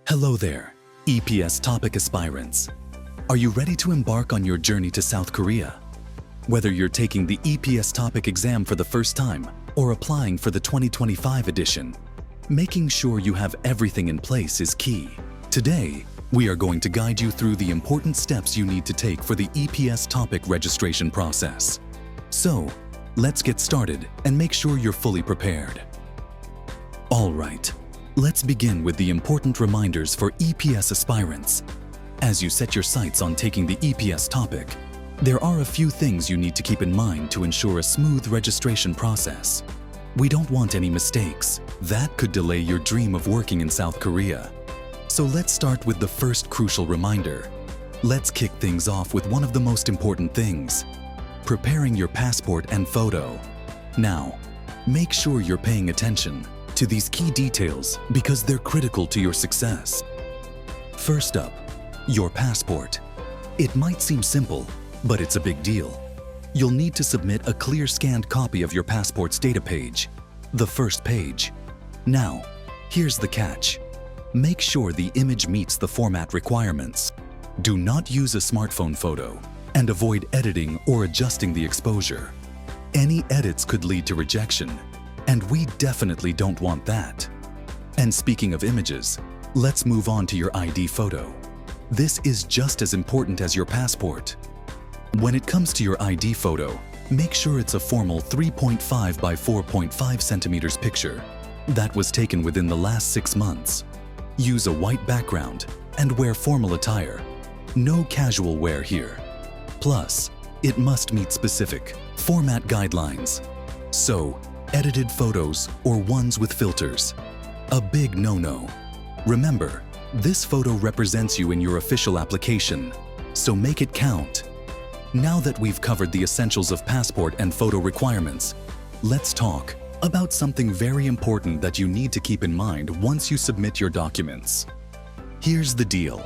Hello there, 𝗂𝗵𝗱𝗃 topic aspirants. Are you ready to embark on your journey to South Korea? Whether you're taking the 𝗂𝗵𝗱 topic exam for the first time or applying for the 2025 edition, making sure you have everything in place is key. Today, we are going to guide you through the important steps you need to take for the 𝗂𝗵𝗱 topic registration process. So, let's get started and make sure you're fully prepared. All right, let's begin with the important reminders for 𝗂𝗵𝗱 aspirants. As you set your sights on taking the 𝗂𝗵𝗱 topic, there are a few things you need to keep in mind to ensure a smooth registration process. We don't want any mistakes. That could delay your dream of working in South Korea. So let's start with the first crucial reminder. Let's kick things off with one of the most important things: preparing your passport and photo. Now, make sure you're paying attention to these key details because they're critical to your success. First up, your passport. It might seem simple, but it's a big deal. You'll need to submit a clear scanned copy of your passport's data page, the first page. Now, here's the catch. Make sure the image meets the format requirements. Do not use a smartphone photo and avoid editing or adjusting the exposure. Any edits could lead to rejection, and we definitely don't want that. And speaking of images, let's move on to your ID photo. This is just as important as your passport. When it comes to your ID photo, make sure it's a formal 3.5 by 4.5 centimeters picture that was taken within the last 6 months. Use a white background and wear formal attire. No casual wear here. Plus, it must meet specific format guidelines. So, edited photos or ones with filters. A big no-no. Remember, this photo represents you in your official application, so make it count. Now that we've covered the essentials of passport and photo requirements, let's talk about something very important that you need to keep in mind once you submit your documents. Here's the deal.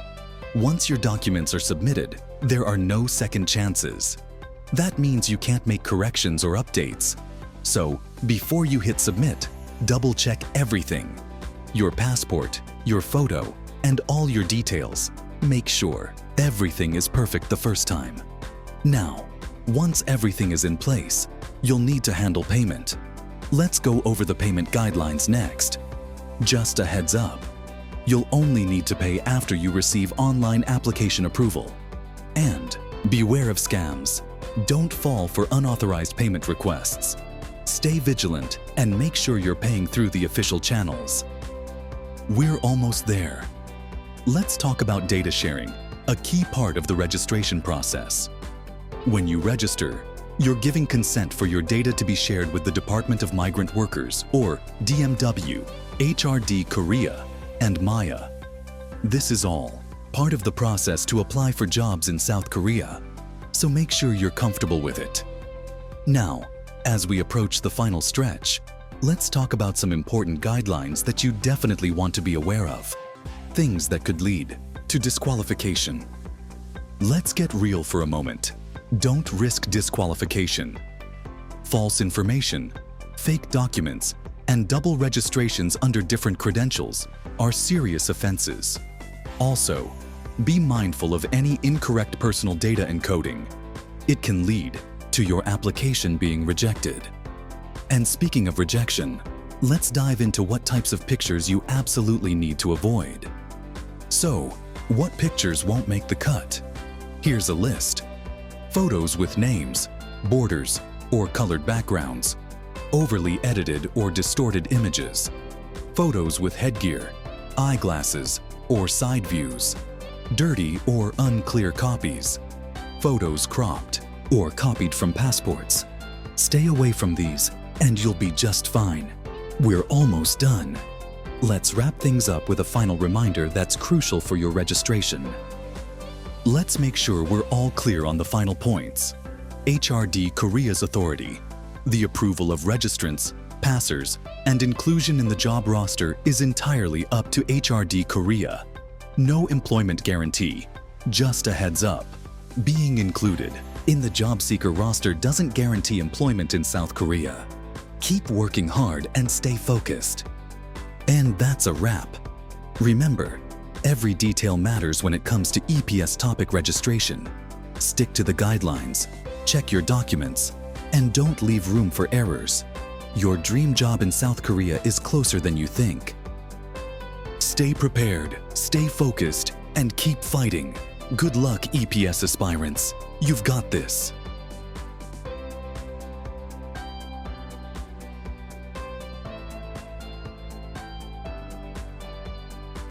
Once your documents are submitted, there are no second chances. That means you can't make corrections or updates. So, before you hit submit, double-check everything. Your passport, your photo, and all your details. Make sure everything is perfect the first time. Now, once everything is in place, you'll need to handle payment. Let's go over the payment guidelines next. Just a heads up, you'll only need to pay after you receive online application approval. And beware of scams. Don't fall for unauthorized payment requests. Stay vigilant and make sure you're paying through the official channels. We're almost there. Let's talk about data sharing, a key part of the registration process. When you register, you're giving consent for your data to be shared with the Department of Migrant Workers, or DMW, HRD Korea, and Maya. This is all part of the process to apply for jobs in South Korea, so make sure you're comfortable with it. Now, as we approach the final stretch, let's talk about some important guidelines that you definitely want to be aware of. Things that could lead to disqualification. Let's get real for a moment. Don't risk disqualification. False information, fake documents, and double registrations under different credentials are serious offenses. Also, be mindful of any incorrect personal data encoding. It can lead to your application being rejected. And speaking of rejection, let's dive into what types of pictures you absolutely need to avoid. So, what pictures won't make the cut? Here's a list. Photos with names, borders, or colored backgrounds. Overly edited or distorted images. Photos with headgear, eyeglasses, or side views. Dirty or unclear copies. Photos cropped or copied from passports. Stay away from these and you'll be just fine. We're almost done. Let's wrap things up with a final reminder that's crucial for your registration. Let's make sure we're all clear on the final points. HRD Korea's authority. The approval of registrants, passers, and inclusion in the job roster is entirely up to HRD Korea. No employment guarantee, just a heads up. Being included in the job seeker roster doesn't guarantee employment in South Korea. Keep working hard and stay focused. And that's a wrap. Remember, Every detail matters when it comes to EPS topic registration. Stick to the guidelines, check your documents, and don't leave room for errors. Your dream job in South Korea is closer than you think. Stay prepared, stay focused, and keep fighting. Good luck, EPS aspirants. You've got this.